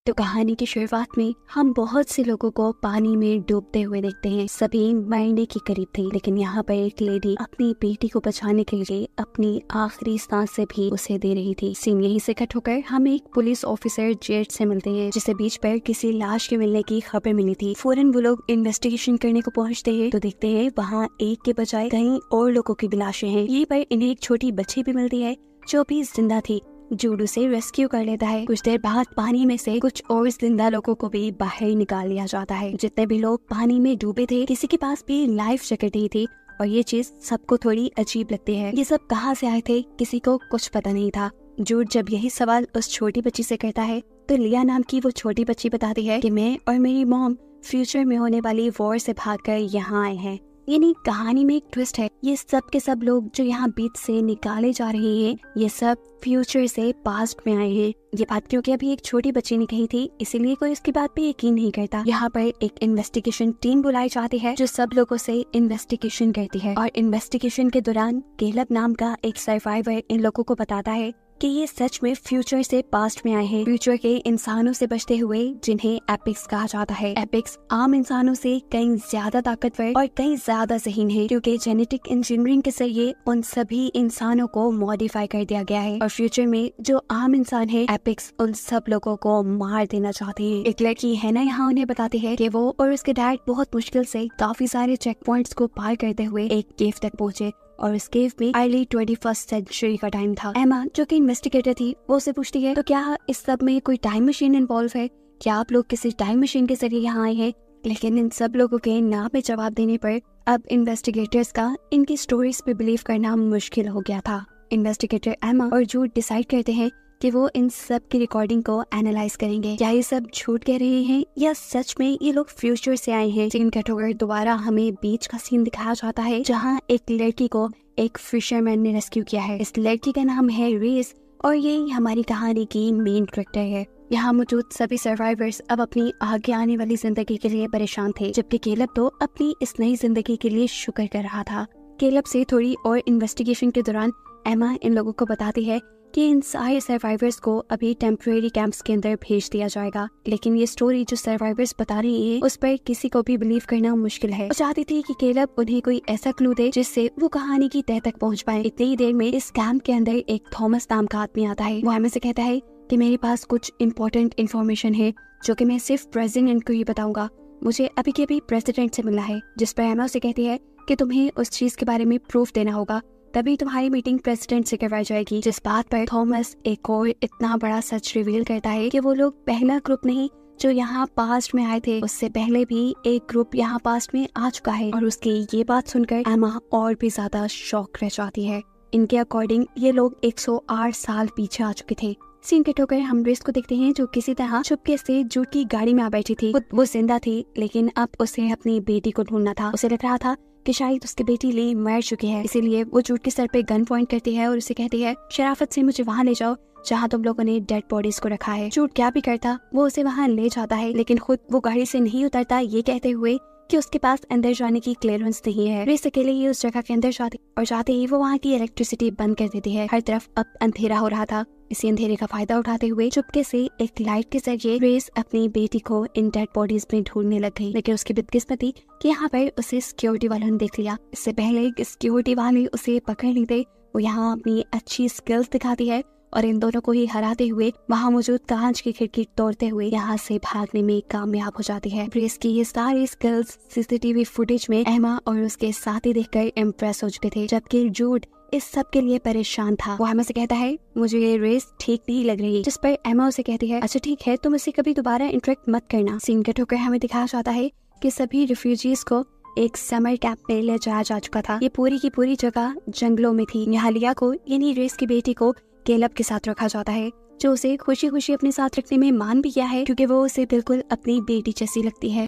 तो कहानी की शुरुआत में हम बहुत से लोगों को पानी में डूबते हुए देखते हैं। सभी मरने के करीब थे, लेकिन यहाँ पर एक लेडी अपनी बेटी को बचाने के लिए अपनी आखिरी सांस से भी उसे दे रही थी। सीन यहीं से कट होकर हम एक पुलिस ऑफिसर जेड से मिलते हैं, जिसे बीच पर किसी लाश के मिलने की खबर मिली थी। फौरन वो लोग इन्वेस्टिगेशन करने को पहुँचते हैं तो देखते हैं वहाँ एक के बजाय कई और लोगों की भी लाशें हैं। यहीं पर इन्हें एक छोटी बच्ची भी मिलती है जो भी जिंदा थी। जूड उसे रेस्क्यू कर लेता है। कुछ देर बाद पानी में से कुछ और जिंदा लोगों को भी बाहर निकाल लिया जाता है। जितने भी लोग पानी में डूबे थे, किसी के पास भी लाइफ जैकेट नहीं थी और ये चीज सबको थोड़ी अजीब लगती है। ये सब कहाँ से आए थे, किसी को कुछ पता नहीं था। जूड जब यही सवाल उस छोटी बच्ची से करता है तो लिया नाम की वो छोटी बच्ची बताती है कि मैं और मेरी मॉम फ्यूचर में होने वाली वॉर से भागकर यहाँ आए हैं। यानी कहानी में एक ट्विस्ट है। ये सब के सब लोग जो यहाँ बीच से निकाले जा रहे हैं, ये सब फ्यूचर से पास्ट में आए हैं। ये बात क्योंकि अभी एक छोटी बच्ची ने कही थी, इसीलिए कोई उसकी बात पे यकीन नहीं करता। यहाँ पर एक इन्वेस्टिगेशन टीम बुलाई जाती है जो सब लोगों से इन्वेस्टिगेशन करती है और इन्वेस्टिगेशन के दौरान कैलब नाम का एक सर्वाइवर इन लोगों को बताता है कि ये सच में फ्यूचर से पास्ट में आए हैं। फ्यूचर के इंसानों से बचते हुए, जिन्हें एपिक्स कहा जाता है। एपिक्स आम इंसानों से कहीं ज्यादा ताकतवर और कहीं ज्यादा ज़हीन है, क्योंकि जेनेटिक इंजीनियरिंग के जरिए उन सभी इंसानों को मॉडिफाई कर दिया गया है। और फ्यूचर में जो आम इंसान है, एपिक्स उन सब लोगों को मार देना चाहते हैं। एक लड़की है ना, यहाँ उन्हें बताती है कि वो और उसके डैड बहुत मुश्किल से काफी सारे चेक पॉइंट्स को पार करते हुए एक केव तक पहुँचे और उस केव में अर्ली 21st सेंचुरी का टाइम था। एमा जो कि इन्वेस्टिगेटर थी, वो उसे पूछती है तो क्या इस सब में कोई टाइम मशीन इन्वॉल्व है? क्या आप लोग किसी टाइम मशीन के जरिए यहाँ आए हैं? लेकिन इन सब लोगों के ना पे जवाब देने पर अब इन्वेस्टिगेटर्स का इनकी स्टोरीज पे बिलीव करना मुश्किल हो गया था। इन्वेस्टिगेटर एमा और जूड डिसाइड करते हैं कि वो इन सब की रिकॉर्डिंग को एनालाइज करेंगे। क्या ये सब झूठ कह रहे हैं या सच में ये लोग फ्यूचर से आए हैं? सीन कट होकर दोबारा हमें बीच का सीन दिखाया जाता है, जहाँ एक लड़की को एक फिशरमैन ने रेस्क्यू किया है। इस लड़की का नाम है रेस और ये हमारी कहानी की मेन कैरेक्टर है। यहाँ मौजूद सभी सर्वाइवर्स अब अपनी आगे आने वाली जिंदगी के लिए परेशान थे, जबकि कैलब तो अपनी इस नई जिंदगी के लिए शुक्र कर रहा था। कैलब से थोड़ी और इन्वेस्टिगेशन के दौरान एमा इन लोगों को बताती है कि इन सारे सर्वाइवर्स को अभी टेम्परेरी कैंप्स के अंदर भेज दिया जाएगा। लेकिन ये स्टोरी जो सर्वाइवर्स बता रही है, उस पर किसी को भी बिलीव करना मुश्किल है। वो चाहती थी कि कैलब उन्हें कोई ऐसा क्लू दे जिससे वो कहानी की तह तक पहुंच पाए। इतनी ही देर में इस कैंप के अंदर एक थॉमस नाम का आदमी आता है। वो हमें से कहता है कि मेरे पास कुछ इम्पोर्टेंट इन्फॉर्मेशन है जो कि मैं सिर्फ प्रेसिडेंट को ही बताऊंगा। मुझे अभी के अभी प्रेसिडेंट से मिलना है। जिस पर एमा उसे कहती है कि तुम्हें उस चीज के बारे में प्रूफ देना होगा, तभी तुम्हारी मीटिंग प्रेसिडेंट से करवाई जाएगी। जिस बात पर थॉमस एक और इतना बड़ा सच रिवील करता है कि वो लोग पहला ग्रुप नहीं जो यहाँ पास्ट में आए थे, उससे पहले भी एक ग्रुप यहाँ पास्ट में आ चुका है। और उसकी ये बात सुनकर एमा और भी ज्यादा शॉक रह जाती है। इनके अकॉर्डिंग ये लोग 108 साल पीछे आ चुके थे। सीन कट होकर हम रेस को देखते हैं जो किसी तरह चुपके से जूड की गाड़ी में आ बैठी थी। वो जिंदा थी, लेकिन अब उसे अपनी बेटी को ढूंढना था। उसे लग रहा था कि शायद उसकी बेटी ली मर चुकी है, इसीलिए वो जूड के सर पे गन पॉइंट करती है और उसे कहती है शराफत से मुझे वहाँ ले जाओ जहाँ तुम लोगों ने डेड बॉडीज को रखा है। जूड क्या भी करता, वो उसे वहाँ ले जाता है, लेकिन खुद वो गाड़ी से नहीं उतरता, ये कहते हुए कि उसके पास अंदर जाने की क्लियरेंस नहीं है। रेस अकेले ही उस जगह के अंदर जाती और जाते ही वो वहाँ की इलेक्ट्रिसिटी बंद कर देती है। हर तरफ अब अंधेरा हो रहा था। इसी अंधेरे का फायदा उठाते हुए चुपके से एक लाइट के जरिए रेस अपनी बेटी को इन डेड बॉडीज में ढूंढने लग गई। लेकिन उसकी बदकिस्मती कि यहाँ पर उसे सिक्योरिटी वालों ने देख लिया। इससे पहले सिक्योरिटी वाले उसे पकड़ लेते, वो यहाँ अपनी अच्छी स्किल्स दिखाती है और इन दोनों को ही हराते हुए वहाँ मौजूद कांच की खिड़की तोड़ते हुए यहाँ से भागने में कामयाब हो जाती है। रेस की ये सारी स्किल्स सीसीटीवी फुटेज में एमा और उसके साथी देखकर इम्प्रेस हो चुके थे, जबकि जूड इस सब के लिए परेशान था। वो हमें से कहता है मुझे ये रेस ठीक नहीं लग रही, जिस पर एमा उसे कहती है अच्छा ठीक है, तुम इसे कभी दोबारा इंटरेक्ट मत करना। सीन कट होकर हमें दिखाया जाता है कि सभी रिफ्यूजीज को एक समर कैंप में ले जाया जा चुका था। ये पूरी की पूरी जगह जंगलों में थी। यहाँ लिया को यानी रेस की बेटी को कैलब के साथ रखा जाता है, जो उसे खुशी खुशी अपने साथ रखने में मान भी गया है, क्योंकि वो उसे बिल्कुल अपनी बेटी जैसी लगती है।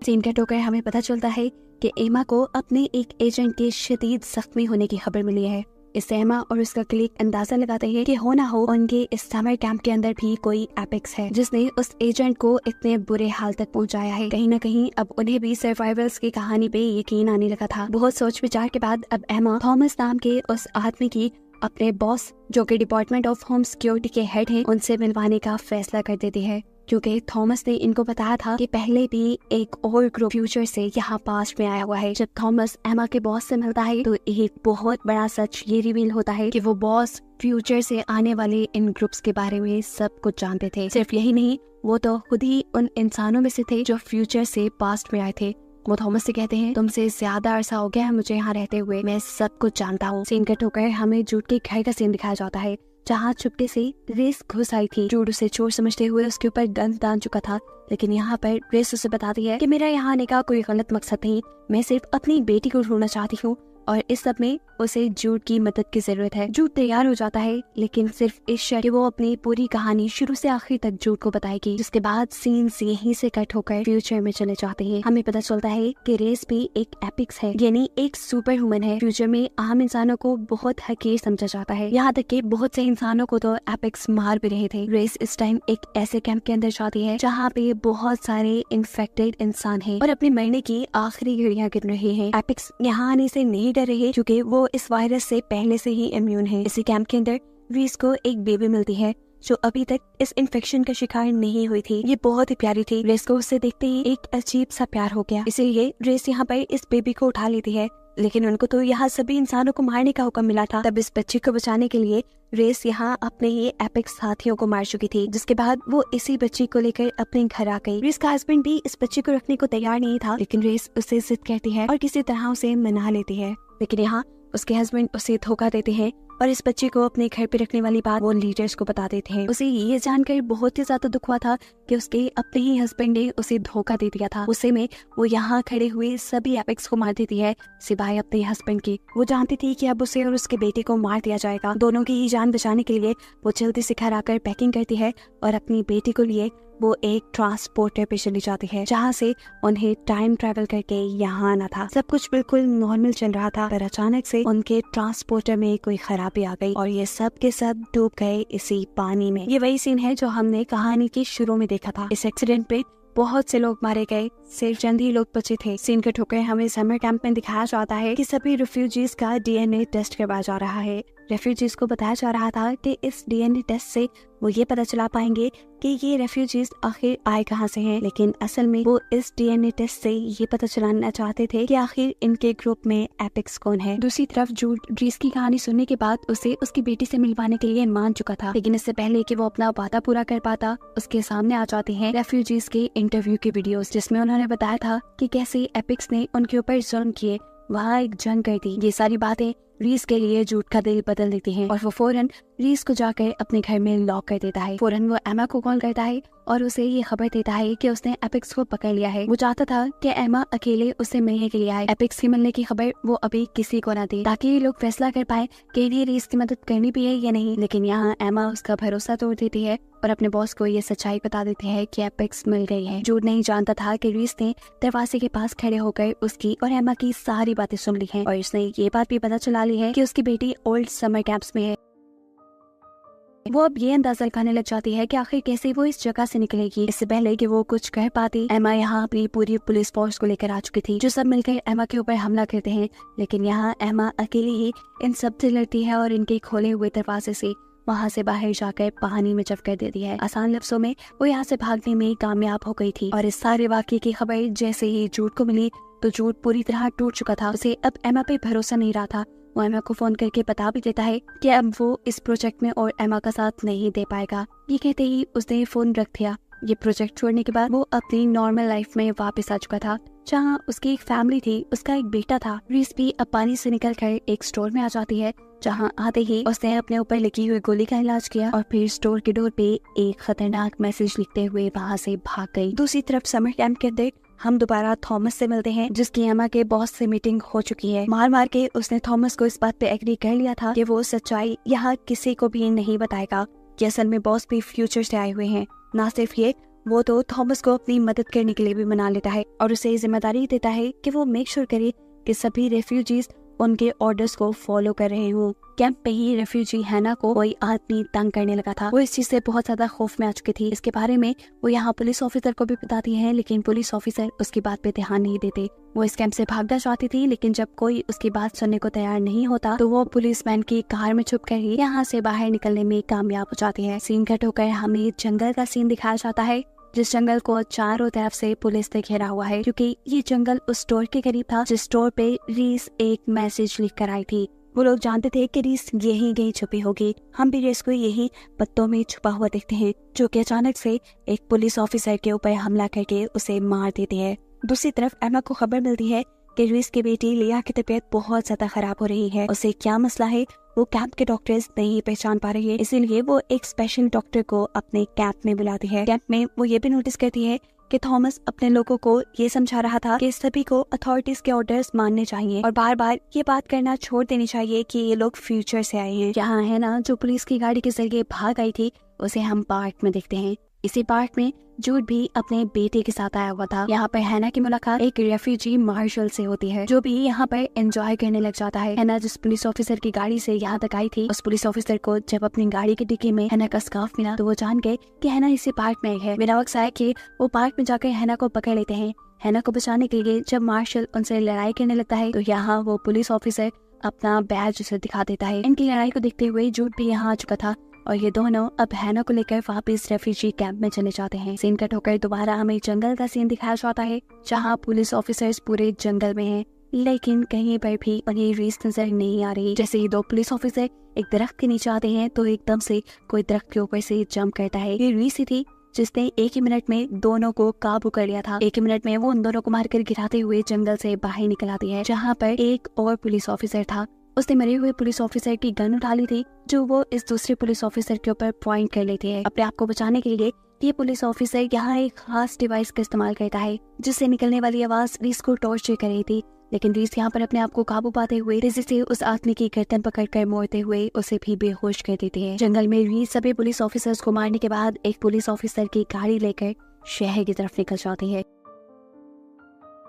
सीन कट होकर हमें पता चलता है कि एमा को अपने एक एजेंट के शदीद जख्मी होने की खबर मिली है। इससे एमा और उसका कलीग अंदाजा लगाते हैं कि हो ना हो उनके इस समर कैंप के अंदर भी कोई एपिक्स है जिसने उस एजेंट को इतने बुरे हाल तक पहुंचाया है। कहीं न कहीं अब उन्हें भी सर्वाइवल्स की कहानी पे यकीन आने लगा था। बहुत सोच विचार के बाद अब एमा थॉमस नाम के उस आदमी की अपने बॉस जो कि डिपार्टमेंट ऑफ होम सिक्योरिटी के हेड हैं उनसे मिलवाने का फैसला कर देती है, क्योंकि थॉमस ने इनको बताया था कि पहले भी एक और ग्रुप फ्यूचर से यहाँ पास्ट में आया हुआ है। जब थॉमस एमा के बॉस से मिलता है तो एक बहुत बड़ा सच ये रिवील होता है कि वो बॉस फ्यूचर से आने वाले इन ग्रुप्स के बारे में सब कुछ जानते थे। सिर्फ यही नहीं, वो तो खुद ही उन इंसानों में से थे जो फ्यूचर से पास्ट में आए थे। वो थॉमस से कहते हैं, तुमसे ज्यादा अरसा हो गया है मुझे यहाँ रहते हुए, मैं सब कुछ जानता हूँ। सीन कट होकर हमें जूड के घर का सीन दिखाया जाता है, जहाँ चुपके से रेस घुस आई थी। जूड उसे चोर समझते हुए उसके ऊपर गन दान चुका था, लेकिन यहाँ पर रेस उसे बताती है कि मेरा यहाँ आने का कोई गलत मकसद नहीं, मैं सिर्फ अपनी बेटी को ढूंढना चाहती हूँ और इस सब में उसे जूड की मदद की जरूरत है। जूड तैयार हो जाता है, लेकिन सिर्फ इस शर्त कि वो अपनी पूरी कहानी शुरू से आखिर तक जूड को बताएगी। जिसके बाद सीन्स यहीं से कट होकर फ्यूचर में चले जाते हैं। हमें पता चलता है कि रेस भी एक एपिक्स है, यानी एक सुपर ह्यूमन है। फ्यूचर में आम इंसानों को बहुत हकीर समझा जाता है, यहाँ तक कि बहुत से इंसानों को तो एपिक्स मार भी रहे थे। रेस इस टाइम एक ऐसे कैंप के अंदर जाती है जहाँ पे बहुत सारे इन्फेक्टेड इंसान है और अपने मरने की आखिरी घड़ियां गिन रहे हैं। एपिक्स यहाँ आने से नहीं डर रहे, क्योंकि वो इस वायरस से पहले से ही इम्यून है। इसी कैंप के अंदर रीस को एक बेबी मिलती है जो अभी तक इस इन्फेक्शन का शिकार नहीं हुई थी। ये बहुत ही प्यारी थी। रेस को उससे देखते ही एक अजीब सा प्यार हो गया, इसीलिए रेस यहाँ पर इस बेबी को उठा लेती है। लेकिन उनको तो यहाँ सभी इंसानों को मारने का हुक्म मिला था। तब इस बच्चे को बचाने के लिए रेस यहाँ अपने ही एपिक साथियों को मार चुकी थी, जिसके बाद वो इसी बच्ची को लेकर अपने घर आ गई। रेस का हस्बैंड भी इस बच्चे को रखने को तैयार नहीं था, लेकिन रेस उसे जिद करती है और किसी तरह उसे मना लेती है। लेकिन यहाँ उसके हस्बैंड उसे धोखा देते हैं और इस बच्चे को अपने घर पे रखने वाली बात वो लीडर्स को बता देते हैं। उसे ये जानकर बहुत ही ज्यादा दुख हुआ था कि उसके अपने ही हस्बैंड ने उसे धोखा दे दिया था। उसे में वो यहाँ खड़े हुए सभी एपिक्स को मार देती है सिवाय अपने हस्बैंड की। वो जानती थी कि अब उसे और उसके बेटे को मार दिया जाएगा। दोनों की ही जान बचाने के लिए वो जल्दी से घर आकर पैकिंग करती है और अपनी बेटी को लिए वो एक ट्रांसपोर्टर पे चली जाती है, जहाँ से उन्हें टाइम ट्रैवल करके यहाँ आना था। सब कुछ बिल्कुल नॉर्मल चल रहा था, पर अचानक से उनके ट्रांसपोर्टर में कोई खराबी आ गई और ये सब के सब डूब गए इसी पानी में। ये वही सीन है जो हमने कहानी के शुरू में देखा था। इस एक्सीडेंट पे बहुत से लोग मारे गए, सिर्फ चंद ही लोग बचे थे। सीन कट होकर हमें समर कैंप में दिखाया जाता है कि सभी रिफ्यूजीज का डीएनए टेस्ट करवाया जा रहा है। रेफ्यूजीज को बताया जा रहा था कि इस डीएनए टेस्ट से वो ये पता चला पाएंगे कि ये रेफ्यूजीज आखिर आए कहाँ से हैं, लेकिन असल में वो इस डीएनए टेस्ट से ये पता चलाना चाहते थे कि आखिर इनके ग्रुप में एपिक्स कौन है। दूसरी तरफ जूड रीस की कहानी सुनने के बाद उसे उसकी बेटी से मिलवाने के लिए मान चुका था, लेकिन इससे पहले कि वो अपना वादा पूरा कर पाता, उसके सामने आ जाते हैं रेफ्यूजीज के इंटरव्यू के वीडियोस, जिसमें उन्होंने बताया था कि कैसे एपिक्स ने उनके ऊपर जुल्म किए, वहाँ एक जंग कर दी। ये सारी बातें रीस के लिए जूड का दिल बदल देती हैं और वो फौरन रीस को जाकर अपने घर में लॉक कर देता है। फौरन वो एमा को कॉल करता है और उसे ये खबर देता है कि उसने एपिक्स को पकड़ लिया है। वो चाहता था कि एमा अकेले उससे मिलने के लिए आए। एपिक्स की मिलने की खबर वो अभी किसी को ना दे, ताकि ये लोग फैसला कर पाए कि इन्हें रीस की मदद करनी भी है या नहीं। लेकिन यहाँ एमा उसका भरोसा तोड़ देती है और अपने बॉस को ये सच्चाई बता देते हैं कि एपिक्स मिल गई है। जूड नहीं जानता था कि रीस ने दरवाजे के पास खड़े होकर उसकी और एमा की सारी बातें सुन ली हैं और उसने ये बात भी पता चला ली है कि उसकी बेटी ओल्ड समर कैंप्स में है। वो अब ये अंदाजा लगाने लग जाती है कि आखिर कैसे वो इस जगह से निकलेगी। इससे पहले कि वो कुछ कह पाती, एमा यहाँ अपनी पूरी पुलिस फोर्स को लेकर आ चुकी थी, जो सब मिलकर एमा के ऊपर हमला करते हैं। लेकिन यहाँ एमा अकेली ही इन सब से लड़ती है और इनके खोले हुए दरवाजे से वहाँ से बाहर जाकर पानी में जब कर देती है। आसान लफ्जों में वो यहाँ से भागने में कामयाब हो गई थी और इस सारे वाकये की खबर जैसे ही जूड को मिली तो जूड पूरी तरह टूट चुका था। उसे अब एमा पे भरोसा नहीं रहा था। वो एमा को फोन करके बता भी देता है कि अब वो इस प्रोजेक्ट में और एमा का साथ नहीं दे पाएगा। ये कहते ही उसने फोन रख दिया। ये प्रोजेक्ट छोड़ने के बाद वो अपनी नॉर्मल लाइफ में वापस आ चुका था, जहाँ उसकी एक फैमिली थी, उसका एक बेटा था। रीस भी अब पानी से निकल कर एक स्टोर में आ जाती है, जहाँ आते ही उसने अपने ऊपर लगी हुई गोली का इलाज किया और फिर स्टोर के डोर पे एक खतरनाक मैसेज लिखते हुए वहाँ से भाग गई। दूसरी तरफ समर कैंप के अंदर हम दोबारा थॉमस से मिलते हैं, जिसकी एमा के बॉस से मीटिंग हो चुकी है। मार मार के उसने थॉमस को इस बात पे एग्री कर लिया था कि वो सच्चाई यहाँ किसी को भी नहीं बताएगा कि असल में बॉस भी फ्यूचर से आए हुए हैं। ना सिर्फ ये, वो तो थॉमस को अपनी मदद करने के लिए भी मना लेता है और उसे जिम्मेदारी देता है कि वो मेक श्योर करे कि सभी रेफ्यूजीज उनके ऑर्डर्स को फॉलो कर रहे हों। कैंप पे ही रेफ्यूजी हैना को कोई आदमी तंग करने लगा था। वो इस चीज से बहुत ज्यादा खौफ में आ चुकी थी। इसके बारे में वो यहाँ पुलिस ऑफिसर को भी बताती है, लेकिन पुलिस ऑफिसर उसकी बात पे ध्यान नहीं देते। वो इस कैंप से भागना चाहती थी, लेकिन जब कोई उसकी बात सुनने को तैयार नहीं होता तो वो पुलिसमैन की कार में छुप कर ही यहाँ से बाहर निकलने में कामयाब हो जाती है। सीन कट होकर हमें जंगल का सीन दिखाया जाता है, जिस जंगल को चारों तरफ से पुलिस ने घेरा हुआ है, क्योंकि ये जंगल उस स्टोर के करीब था जिस स्टोर पे रीस एक मैसेज लिख कर आई थी। वो लोग जानते थे कि रीस यहीं कहीं छुपी होगी। हम भी रीस को यही पत्तों में छुपा हुआ देखते हैं, जो कि अचानक से एक पुलिस ऑफिसर के ऊपर हमला करके उसे मार देते हैं। दूसरी तरफ एमा को खबर मिलती है कि रीस की बेटी लिया की तबीयत बहुत ज्यादा खराब हो रही है। उसे क्या मसला है वो कैंप के डॉक्टर्स नहीं पहचान पा रही है, इसीलिए वो एक स्पेशल डॉक्टर को अपने कैंप में बुलाती है। कैंप में वो ये भी नोटिस करती है कि थॉमस अपने लोगों को ये समझा रहा था कि सभी को अथॉरिटीज के ऑर्डर्स मानने चाहिए और बार बार ये बात करना छोड़ देनी चाहिए कि ये लोग फ्यूचर से आए हैं। यहाँ है ना, जो पुलिस की गाड़ी के जरिए भाग आई थी उसे हम पार्क में देखते हैं। इसी पार्क में जूड भी अपने बेटे के साथ आया हुआ था। यहाँ पर हैना की मुलाकात एक रेफ्यूजी मार्शल से होती है, जो भी यहाँ पर एंजॉय करने लग जाता है। हैना जिस पुलिस ऑफिसर की गाड़ी से यहाँ तक आई थी, उस पुलिस ऑफिसर को जब अपनी गाड़ी की डिक्की में हैना का स्कार्फ मिला तो वो जान गए कि हैना इसी पार्क में है। बिना वक्त आए कि वो पार्क में जाकर हैना को पकड़ लेते हैं। हैना को बचाने के लिए जब मार्शल उनसे लड़ाई करने लगता है तो यहाँ वो पुलिस ऑफिसर अपना बैज उसे दिखा देता है। इनकी लड़ाई को देखते हुए जूड भी यहाँ आ चुका था और ये दोनों अब हैना को लेकर वापस रेफ्यूजी कैंप में चले जाते हैं। सीन कट होकर दोबारा हमें जंगल का सीन दिखाया जाता है, जहाँ पुलिस ऑफिसर्स पूरे जंगल में हैं, लेकिन कहीं पर भी उन्हें रीस नजर नहीं आ रही। जैसे ही दो पुलिस ऑफिसर एक दरख्त के नीचे आते हैं तो एकदम से कोई दरख्त के ऊपर से जंप करता है। ये रीस ही थी जिसने एक ही मिनट में दोनों को काबू कर लिया था। एक ही मिनट में वो उन दोनों को मारकर गिराते हुए जंगल से बाहर निकल आती है, जहाँ पर एक और पुलिस ऑफिसर था। उसने मरे हुए पुलिस ऑफिसर की गन उठा ली थी, जो वो इस दूसरे पुलिस ऑफिसर के ऊपर पॉइंट कर लेती है। अपने आप को बचाने के लिए ये पुलिस ऑफिसर यहाँ एक खास डिवाइस का इस्तेमाल करता है, जिससे निकलने वाली आवाज रीस को टॉर्चर कर रही थी। लेकिन रीस यहाँ पर अपने आप को काबू पाते हुए तेजी से उस आदमी की गर्दन पकड़कर मोड़ते हुए उसे भी बेहोश कर देती है। जंगल में रीस सभी पुलिस ऑफिसर्स को मारने के बाद एक पुलिस ऑफिसर की गाड़ी लेकर शहर की तरफ निकल जाती है।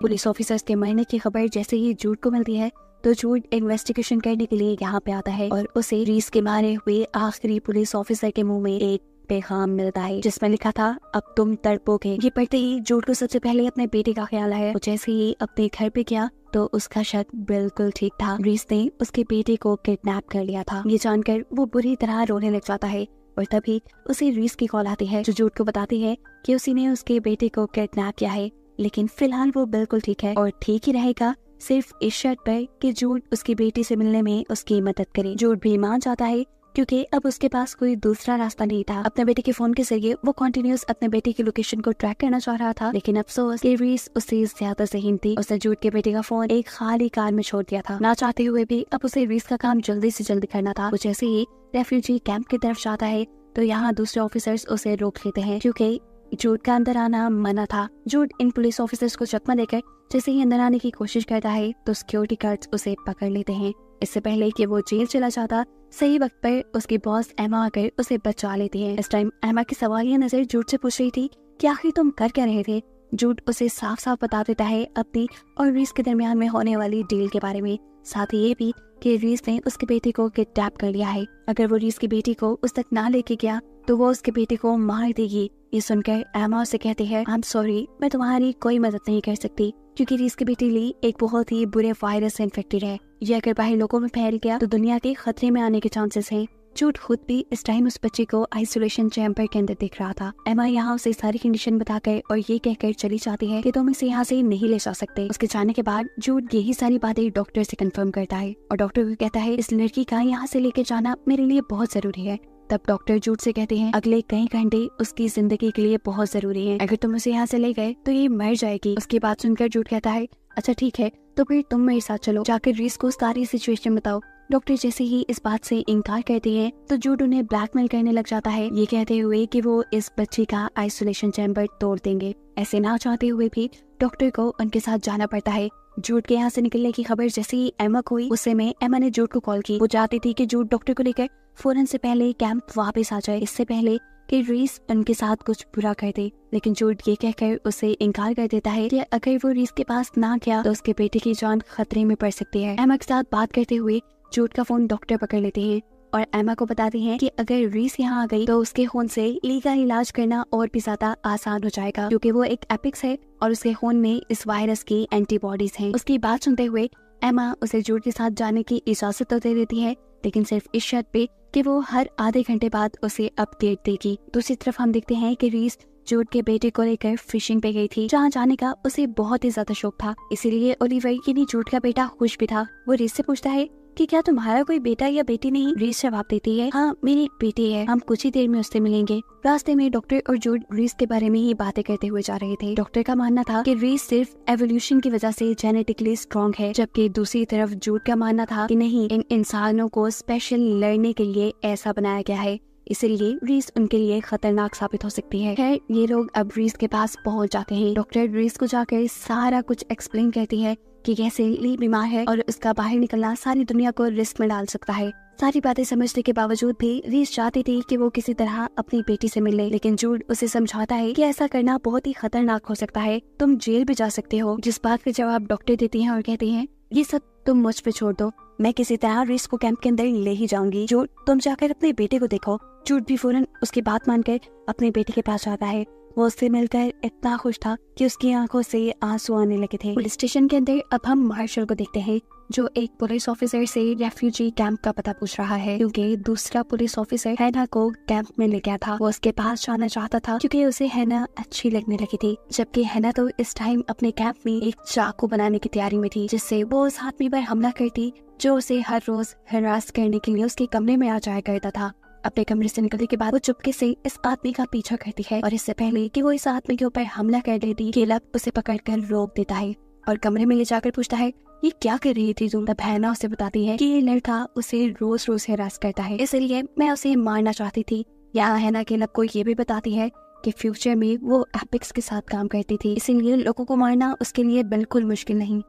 पुलिस ऑफिसर्स के मरने की खबर जैसे ही जूड को मिलती है तो जूड इन्वेस्टिगेशन करने के लिए यहाँ पे आता है और उसे रीस के मारे हुए आखिरी पुलिस ऑफिसर के मुंह में एक पैगाम मिलता है, जिसमें लिखा था अब तुम तड़पोगे। ये पढ़ते ही जूड को सबसे पहले अपने बेटे का ख्याल आया। वो जैसे ही अपने घर पे गया तो उसका शक बिल्कुल ठीक था। रीस ने उसके बेटे को किडनैप कर लिया था। ये जानकर वो बुरी तरह रोने लग जाता है और तभी उसे रीस की कॉल आती है, जो जूड को बताती है कि उसी ने उसके बेटे को किडनैप किया है, लेकिन फिलहाल वो बिल्कुल ठीक है और ठीक ही रहेगा, सिर्फ इस शर्त पर कि जूड उसकी बेटी से मिलने में उसकी मदद करे। जूड भी मान जाता है क्योंकि अब उसके पास कोई दूसरा रास्ता नहीं था। अपने बेटे के फोन के जरिए वो कंटिन्यूअस अपने बेटे की लोकेशन को ट्रैक करना चाह रहा था, लेकिन अफसोस कि रीस उससे ज्यादा ज़हीन थी। उसने जूड के बेटे का फोन एक खाली कार में छोड़ दिया था। ना चाहते हुए भी अब उसे रीस का काम जल्दी से जल्दी करना था। वो जैसे ही रेफ्यूजी कैंप की तरफ जाता है तो यहाँ दूसरे ऑफिसर्स उसे रोक लेते हैं, क्योंकि जूड का अंदर आना मना था। जूड इन पुलिस ऑफिसर्स को चकमा देकर जैसे ही अंदर आने की कोशिश करता है तो सिक्योरिटी गार्ड्स उसे पकड़ लेते हैं। इससे पहले कि वो जेल चला जाता, सही वक्त पर उसकी बॉस एमा आकर उसे बचा लेती है। इस टाइम एमा की सवालिया नजर जूड से पूछ रही थी कि आखिर तुम कर क्या रहे थे। जूड उसे साफ साफ बता देता है अपनी और रीस के दरमियान में होने वाली डील के बारे में, साथ ही ये भी कि रीस ने उसके बेटे को किडनैप कर लिया है। अगर वो रीस की बेटी को उस तक ना लेके गया तो वो उसके बेटे को मार देगी। ये सुनकर एमा उसे कहती है आई एम सॉरी, मैं तुम्हारी कोई मदद नहीं कर सकती, क्योंकि रीस की बेटी ली एक बहुत ही बुरे वायरस से इन्फेक्टेड है। ये अगर बाहर लोगों में फैल गया तो दुनिया के खतरे में आने के चांसेस हैं। जूड खुद भी इस टाइम उस बच्चे को आइसोलेशन चैम्बर के अंदर देख रहा था। एमा यहाँ उसे सारी कंडीशन बताकर और ये कहकर चली जाती है कि तुम इसे यहाँ से नहीं ले जा सकते। उसके जाने के बाद जूड यही सारी बातें डॉक्टर से कंफर्म करता है और डॉक्टर को कहता है इस लड़की का यहाँ से लेके जाना मेरे लिए बहुत जरूरी है। तब डॉक्टर जूड से कहते हैं अगले कई घंटे उसकी जिंदगी के लिए बहुत जरूरी है, अगर तुम उसे यहाँ से ले गए तो ये मर जाएगी। उसकी बात सुनकर जूड कहता है अच्छा ठीक है, तो फिर तुम मेरे साथ चलो, जाकर रीस को सारी सिचुएशन बताओ। डॉक्टर जैसे ही इस बात से इनकार करते हैं तो जूड उन्हें ब्लैकमेल करने लग जाता है, ये कहते हुए कि वो इस बच्ची का आइसोलेशन चैम्बर तोड़ देंगे। ऐसे ना चाहते हुए भी डॉक्टर को उनके साथ जाना पड़ता है। जूड के यहाँ से निकलने की खबर जैसे ही एमा को हुई, उससे में एमा ने जूड को कॉल की। वो चाहती थी कि जूड डॉक्टर को लेकर फौरन से पहले कैंप वापस आ जाए, इससे पहले कि रीस उनके साथ कुछ बुरा कर दे, लेकिन जूड ये कहकर उसे इनकार कर देता है कि अगर वो रीस के पास ना गया तो उसके बेटे की जान खतरे में पड़ सकती है। एमा के साथ बात करते हुए जूड का फोन डॉक्टर पकड़ लेते हैं और एमा को बताते हैं कि अगर रीस यहाँ आ गई तो उसके खून से ली का इलाज करना और भी ज्यादा आसान हो जाएगा, क्योंकि वो एक एपिक्स है और उसके खून में इस वायरस की एंटीबॉडीज हैं। उसकी बात सुनते हुए एमा उसे जूड के साथ जाने की इजाजत तो दे देती है, लेकिन सिर्फ इस शर्त पे कि वो हर आधे घंटे बाद उसे अपडेट देगी। दूसरी तरफ हम देखते हैं कि रीस जूड के बेटे को लेकर फिशिंग पे गई थी, जहाँ जाने का उसे बहुत ही ज्यादा शौक था। इसीलिए ओलिवर यानी जूड का बेटा खुश भी था। वो रीस से पूछता है कि क्या तुम्हारा कोई बेटा या बेटी नहीं? रीस जवाब देती है, हाँ मेरी बेटी है, हम कुछ ही देर में उससे मिलेंगे। रास्ते में डॉक्टर और जूड रीस के बारे में ही बातें करते हुए जा रहे थे। डॉक्टर का मानना था कि रीस सिर्फ एवोल्यूशन की वजह से जेनेटिकली स्ट्रॉन्ग है, जबकि दूसरी तरफ जूड का मानना था कि नहीं, इन इंसानों को स्पेशल लड़ने के लिए ऐसा बनाया गया है, इसलिए रीस उनके लिए खतरनाक साबित हो सकती है। खैर ये लोग अब रीस के पास पहुंच जाते हैं। डॉक्टर रीस को जाकर सारा कुछ एक्सप्लेन करती है कि कैसे ली बीमार है और उसका बाहर निकलना सारी दुनिया को रिस्क में डाल सकता है। सारी बातें समझने के बावजूद भी रीस चाहती थी कि वो किसी तरह अपनी बेटी से मिले, लेकिन जूड उसे समझाता है कि ऐसा करना बहुत ही खतरनाक हो सकता है, तुम जेल भी जा सकते हो। जिस बात का जवाब डॉक्टर देती हैं और कहती हैं, ये सब तुम मुझ पे छोड़ दो, मैं किसी तरह रीस को कैंप के अंदर ले ही जाऊंगी। जूड तुम जाकर अपने बेटे को देखो। जूड भी फौरन उसकी बात मानकर अपने बेटे के पास जाता है। वो उससे मिलकर इतना खुश था कि उसकी आंखों से आंसू आने लगे थे। पुलिस स्टेशन के अंदर अब हम मार्शल को देखते हैं, जो एक पुलिस ऑफिसर से रेफ्यूजी कैंप का पता पूछ रहा है, क्योंकि दूसरा पुलिस ऑफिसर हैना को कैंप में ले गया था। वो उसके पास जाना चाहता था क्योंकि उसे हैना अच्छी लगने लगी थी, जबकि हैना तो इस टाइम अपने कैंप में एक चाकू बनाने की तैयारी में थी, जिससे वो उस आदमी पर हमला करती जो उसे हर रोज हरास करने के लिए उसके कमरे में आ जाया करता था। अपने कमरे से निकलने के बाद वो चुपके से इस आदमी का पीछा करती है और इससे पहले कि वो इस आदमी के ऊपर हमला कर देती, केलब उसे पकड़कर रोक देता है और कमरे में ले जाकर पूछता है, ये क्या कर रही थी तुम? तब हैना उसे बताती है कि ये लड़का उसे रोज रोज हरास करता है, इसलिए मैं उसे मारना चाहती थी। यहाँ हैना केलब को ये भी बताती है कि फ्यूचर में वो एपिक्स के साथ काम करती थी, इसीलिए लोगों को मारना उसके लिए बिल्कुल मुश्किल नहीं।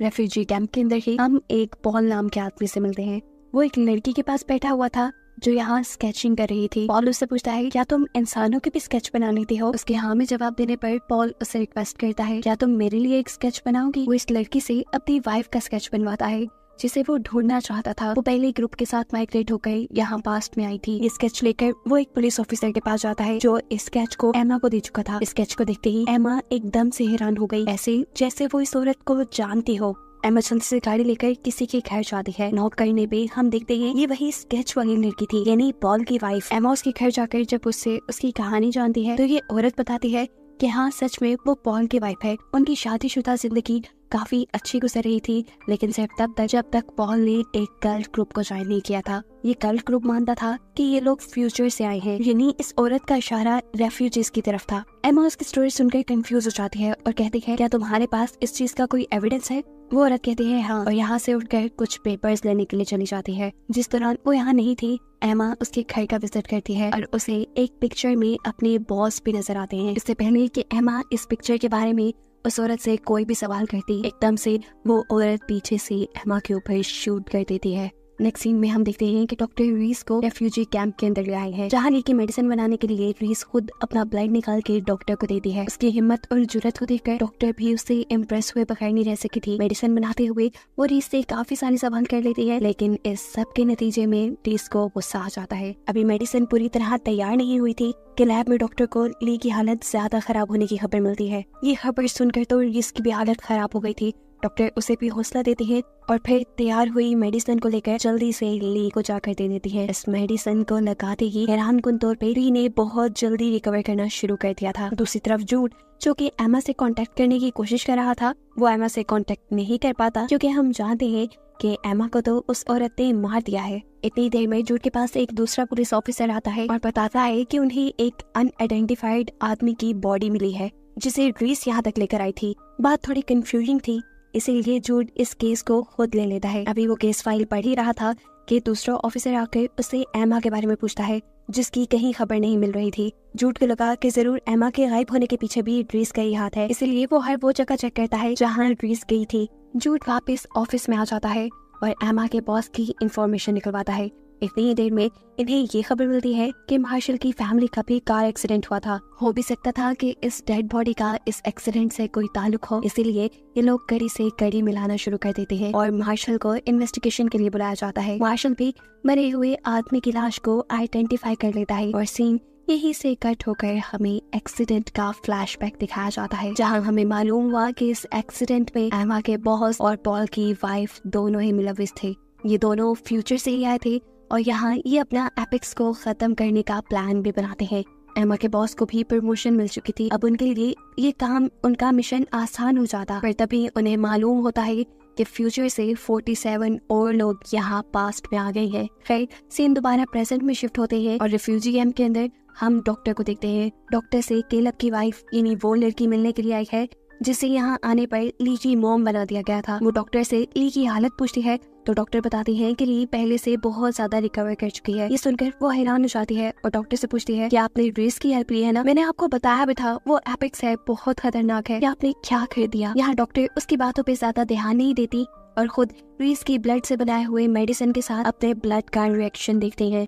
रेफ्यूजी कैंप के अंदर ही हम एक पॉल नाम के आदमी से मिलते हैं। वो एक लड़की के पास बैठा हुआ था जो यहाँ स्केचिंग कर रही थी। पॉल उससे पूछता है, क्या तुम इंसानों के भी स्केच बना लेती हो? उसके हाँ में जवाब देने पर पॉल उससे रिक्वेस्ट करता है, क्या तुम मेरे लिए एक स्केच बनाओगी? वो इस लड़की से अपनी वाइफ का स्केच बनवाता है जिसे वो ढूंढना चाहता था। वो पहले ग्रुप के साथ माइग्रेट होकर यहाँ पास्ट में आई थी। ये स्केच लेकर वो एक पुलिस ऑफिसर के पास जाता है जो इस स्केच को एमा को दे चुका था। इस स्केच को देखते ही एमा एकदम से हैरान हो गई, ऐसे जैसे वो इस औरत को जानती हो। एमा जल्दी से गाड़ी लेकर किसी के घर जाती है। नॉक करने पे हम देखते हैं ये वही स्केच वाली लड़की थी, यानी पॉल की वाइफ। एमा उसके घर जाकर जब उससे उसकी कहानी जानती है तो ये औरत बताती है कि हाँ सच में वो पॉल की वाइफ है। उनकी शादीशुदा जिंदगी काफी अच्छी गुजर रही थी, लेकिन सिर्फ तब तक जब तक पॉल ने एक कल्ट ग्रुप को ज्वाइन नहीं किया था। ये कल्ट ग्रुप मानता था कि ये लोग फ्यूचर से आए हैं, यानी इस औरत का इशारा रेफ्यूजीज की तरफ था। एमा उसकी स्टोरी सुनकर कंफ्यूज हो जाती है और कहती है, क्या तुम्हारे पास इस चीज का कोई एविडेंस है? वो औरत कहती है हाँ, और यहाँ से उठकर कुछ पेपर्स लेने के लिए चली जाती है। जिस दौरान वो यहाँ नहीं थी, एमा उसके घर का विजिट करती है और उसे एक पिक्चर में अपने बॉस भी नजर आते हैं। इससे पहले कि एमा इस पिक्चर के बारे में उस औरत से कोई भी सवाल करती, एकदम से वो औरत पीछे से एमा के ऊपर शूट कर देती है। नेक्स्ट सीन में हम देखते हैं कि डॉक्टर रीस को रेफ्यूजी कैंप के अंदर ले आए हैं, जहाँ ली की मेडिसिन बनाने के लिए रीस खुद अपना ब्लड निकाल के डॉक्टर को देती है। उसकी हिम्मत और जुर्रत को देखकर डॉक्टर भी उससे इम्प्रेस हुए बगैर नहीं रह सकी थी। मेडिसिन बनाते हुए वो रीस से काफी सारी सवाल कर लेती है, लेकिन इस सब के नतीजे में रीस को गुस्सा आ जाता है। अभी मेडिसिन पूरी तरह तैयार नहीं हुई थी कि लैब में डॉक्टर को ली की हालत ज्यादा खराब होने की खबर मिलती है। ये खबर सुनकर तो रीस की भी हालत खराब हो गई थी। डॉक्टर उसे भी हौसला देती है और फिर तैयार हुई मेडिसिन को लेकर जल्दी से ली को जाकर दे देती है। इस मेडिसिन को लगाते ही हैरानकुन तौर पे ली ने बहुत जल्दी रिकवर करना शुरू कर दिया था। दूसरी तरफ जूड, जो कि एमा से कांटेक्ट करने की कोशिश कर रहा था, वो एमा से कांटेक्ट नहीं कर पाता क्योंकि हम जानते हैं कि एमा को तो उस औरत ने मार दिया है। इतनी देर में जूड के पास एक दूसरा पुलिस ऑफिसर आता है और बताता है कि उन्हें एक अनआइडेंटिफाइड आदमी की बॉडी मिली है जिसे रीस यहाँ तक लेकर आई थी। बात थोड़ी कंफ्यूजिंग थी, इसीलिए जूड इस केस को खुद ले लेता है। अभी वो केस फाइल पढ़ ही रहा था कि दूसरा ऑफिसर आकर उससे एमा के बारे में पूछता है, जिसकी कहीं खबर नहीं मिल रही थी। जूड को लगा कि जरूर एमा के गायब होने के पीछे भी रीस का ही हाथ है, इसीलिए वो हर वो जगह चेक करता है जहाँ रीस गई थी। जूड वापस ऑफिस में आ जाता है और एमा के बॉस की इंफॉर्मेशन निकलवाता है। इतनी ही देर में इन्हें ये खबर मिलती है कि मार्शल की फैमिली का भी कार एक्सीडेंट हुआ था। हो भी सकता था कि इस डेड बॉडी का इस एक्सीडेंट से कोई ताल्लुक हो, इसीलिए ये लोग कड़ी से कड़ी मिलाना शुरू कर देते हैं और मार्शल को इन्वेस्टिगेशन के लिए बुलाया जाता है। मार्शल भी मरे हुए आदमी की लाश को आइडेंटिफाई कर लेता है और सीन यहीं से कट होकर हमें एक्सीडेंट का फ्लैशबैक दिखाया जाता है, जहां हमें मालूम हुआ कि इस एक्सीडेंट में एमा के बॉस और पॉल की वाइफ दोनों ही मुलविस थे। ये दोनों फ्यूचर से ही आए थे और यहाँ ये अपना एपिक्स को खत्म करने का प्लान भी बनाते हैं। एमा के बॉस को भी प्रमोशन मिल चुकी थी, अब उनके लिए ये काम, उनका मिशन आसान हो जाता। पर तभी उन्हें मालूम होता है कि फ्यूचर से 47 और लोग यहाँ पास्ट में आ गए हैं। खैर सीन दोबारा प्रेजेंट में शिफ्ट होते हैं और रिफ्यूजी कैंप के अंदर हम डॉक्टर को देखते हैं। डॉक्टर से केलब की वाइफ यानी वो लड़की मिलने के लिए आई है जिसे यहाँ आने पर ली की मॉम बना दिया गया था। वो डॉक्टर से ली की हालत पूछती है तो डॉक्टर बताती है कि ली पहले से बहुत ज्यादा रिकवर कर चुकी है। ये सुनकर वो हैरान हो जाती है और डॉक्टर से पूछती है कि आपने रेस की हेल्प ली है ना? मैंने आपको बताया भी था वो एपिक्स है, बहुत खतरनाक है, आपने क्या कर दिया? यहाँ डॉक्टर उसकी बातों पे ज्यादा ध्यान नहीं देती और खुद रीस की ब्लड से बनाए हुए मेडिसिन के साथ अपने ब्लड का रिएक्शन देखते हैं।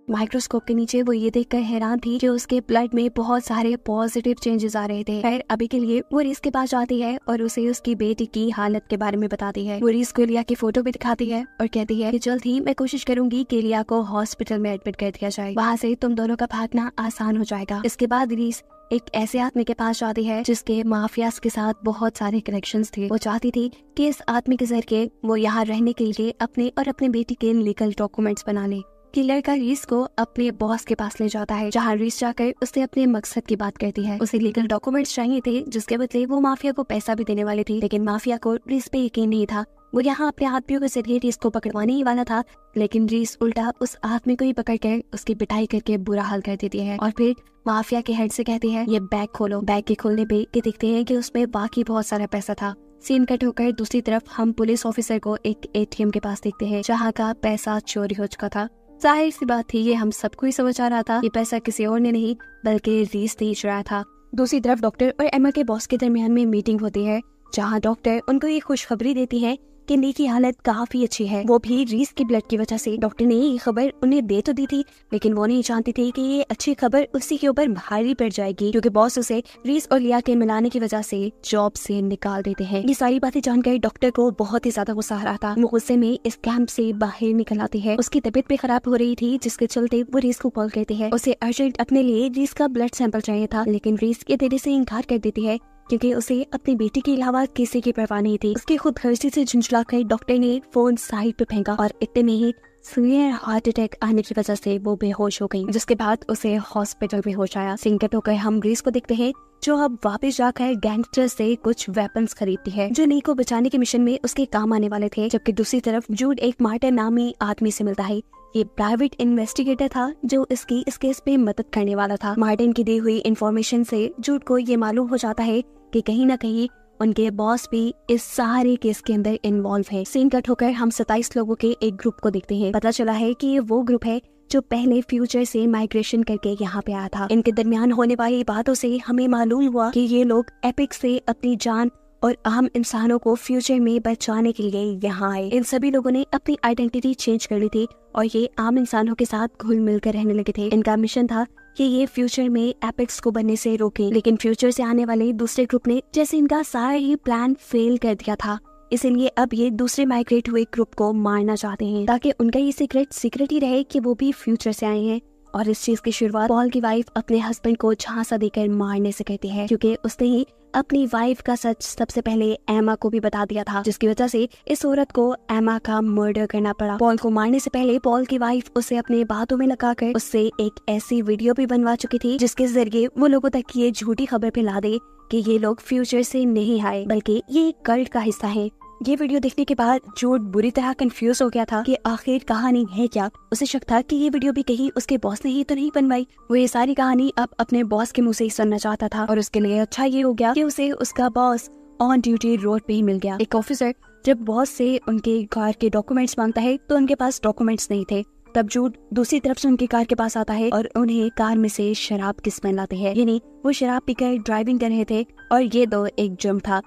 माइक्रोस्कोप के नीचे वो ये देखकर हैरान थी कि उसके ब्लड में बहुत सारे पॉजिटिव चेंजेस आ रहे थे। खैर अभी के लिए वो रीस के पास जाती है और उसे उसकी बेटी की हालत के बारे में बताती है। वो रीस को लिया की फोटो भी दिखाती है और कहती है कि जल्द ही मैं कोशिश करूंगी कि लिया को हॉस्पिटल में एडमिट कर दिया जाए, वहाँ से तुम दोनों का भागना आसान हो जाएगा। इसके बाद रीस एक ऐसे आदमी के पास जाती है जिसके माफियाज के साथ बहुत सारे कनेक्शंस थे। वो चाहती थी कि इस आदमी के जरिए वो यहाँ रहने के लिए अपने और अपने बेटी के लीगल डॉक्यूमेंट्स बना ले। किलर का रीस को अपने बॉस के पास ले जाता है, जहाँ रीस जाकर उससे अपने मकसद की बात करती है। उसे लीगल डॉक्यूमेंट्स चाहिए थे जिसके बदले वो माफिया को पैसा भी देने वाली थी, लेकिन माफिया को रीस पे यकीन नहीं था। वो यहाँ अपने आदमियों के जरिए रीस को पकड़वाने ही वाला था, लेकिन रीस उल्टा उस आदमी को ही पकड़कर उसकी पिटाई करके बुरा हाल कर देती है और फिर माफिया के हेड से कहती है ये बैग खोलो। बैग के खोलने पे ये देखते हैं कि उसमें बाकी बहुत सारा पैसा था। सीन कट होकर दूसरी तरफ हम पुलिस ऑफिसर को एक एटीएम के पास देखते हैं जहाँ का पैसा चोरी हो चुका था। जाहिर सी बात थी, ये हम सबको ही समझ आ रहा था, ये पैसा किसी और ने नहीं बल्कि रीस ने ही चुराया था। दूसरी तरफ डॉक्टर और एमा के बॉस के दरमियान में मीटिंग होती है, जहाँ डॉक्टर उनको ये खुशखबरी देती है कि ली की हालत काफी अच्छी है, वो भी रीस की ब्लड की वजह से। डॉक्टर ने ये खबर उन्हें दे तो दी थी, लेकिन वो नहीं जानती थी कि ये अच्छी खबर उसी के ऊपर भारी पड़ जाएगी, क्योंकि बॉस उसे रीस और लिया के मिलाने की वजह से जॉब से निकाल देते हैं। ये सारी बातें जानकर डॉक्टर को बहुत ही ज्यादा गुस्सा आ रहा था। वो गुस्से में इस कैंप से बाहर निकल आती है। उसकी तबीयत भी खराब हो रही थी, जिसके चलते वो रीस को कॉल करती है। उसे अर्जेंट अपने लिए रीस का ब्लड सैंपल चाहिए था, लेकिन रीस ये देने से इनकार कर देती है क्योंकि उसे अपनी बेटी के अलावा किसी की परवाह नहीं थी। उसकी खुद गर्जी से झुंझलाकर डॉक्टर ने फोन साइड पे फेंका और इतने में ही सीवियर हार्ट अटैक आने की वजह से वो बेहोश हो गई, जिसके बाद उसे हॉस्पिटल में होश आया। सिंकट होकर हम रीस को देखते हैं जो अब वापस जाकर गैंगस्टर से कुछ वेपन्स खरीदती है जो नी को बचाने के मिशन में उसके काम आने वाले थे। जबकि दूसरी तरफ जूड एक मार्टिन नामी आदमी से मिलता है। ये प्राइवेट इन्वेस्टिगेटर था जो इसकी इस केस पे मदद करने वाला था। मार्टिन की दी हुई इंफॉर्मेशन से जूड को ये मालूम हो जाता है कि कहीं ना कहीं उनके बॉस भी इस सारे केस के अंदर इन्वॉल्व है। सीन कट होकर हम 27 लोगों के एक ग्रुप को देखते हैं। पता चला है कि ये वो ग्रुप है जो पहले फ्यूचर से माइग्रेशन करके यहाँ पे आया था। इनके दरमियान होने वाली बातों से हमें मालूम हुआ कि ये लोग एपिक से अपनी जान और आम इंसानों को फ्यूचर में बचाने के लिए यहाँ आए। इन सभी लोगों ने अपनी आइडेंटिटी चेंज कर ली थी और ये आम इंसानों के साथ घुल मिल कर रहने लगे थे। इनका मिशन था कि ये फ्यूचर में एपिक्स को बनने से रोके, लेकिन फ्यूचर से आने वाले दूसरे ग्रुप ने जैसे इनका सारा ही प्लान फेल कर दिया था, इसीलिए अब ये दूसरे माइग्रेट हुए ग्रुप को मारना चाहते हैं ताकि उनका ये सीक्रेट ही रहे कि वो भी फ्यूचर से आए हैं। और इस चीज की शुरुआत पॉल की वाइफ अपने हस्बैंड को झांसा देकर मारने से करती है, क्योंकि उसने ही अपनी वाइफ का सच सबसे पहले एमा को भी बता दिया था, जिसकी वजह से इस औरत को एमा का मर्डर करना पड़ा। पॉल को मारने से पहले पॉल की वाइफ उसे अपने बातों में लगाकर उससे एक ऐसी वीडियो भी बनवा चुकी थी जिसके जरिए वो लोगों तक ये झूठी खबर फैला दे कि ये लोग फ्यूचर से नहीं आए बल्कि ये एक कल्ट का हिस्सा है। ये वीडियो देखने के बाद जूड बुरी तरह कंफ्यूज हो गया था कि आखिर कहानी है क्या। उसे शक था कि ये वीडियो भी कहीं उसके बॉस ने ही तो नहीं बनवाई। वो ये सारी कहानी अब अपने बॉस के मुंह से ही सुनना चाहता था और उसके लिए अच्छा ये हो गया कि उसे उसका बॉस ऑन ड्यूटी रोड पे ही मिल गया। एक ऑफिसर जब बॉस से उनके कार के डॉक्यूमेंट्स मांगता है तो उनके पास डॉक्यूमेंट्स नहीं थे। तब जूड दूसरी तरफ से उनकी कार के पास आता है और उन्हें कार में से शराब की स्मेल आती है, यानी वो शराब पीकर ड्राइविंग कर रहे थे और ये दो एक जुर्म था।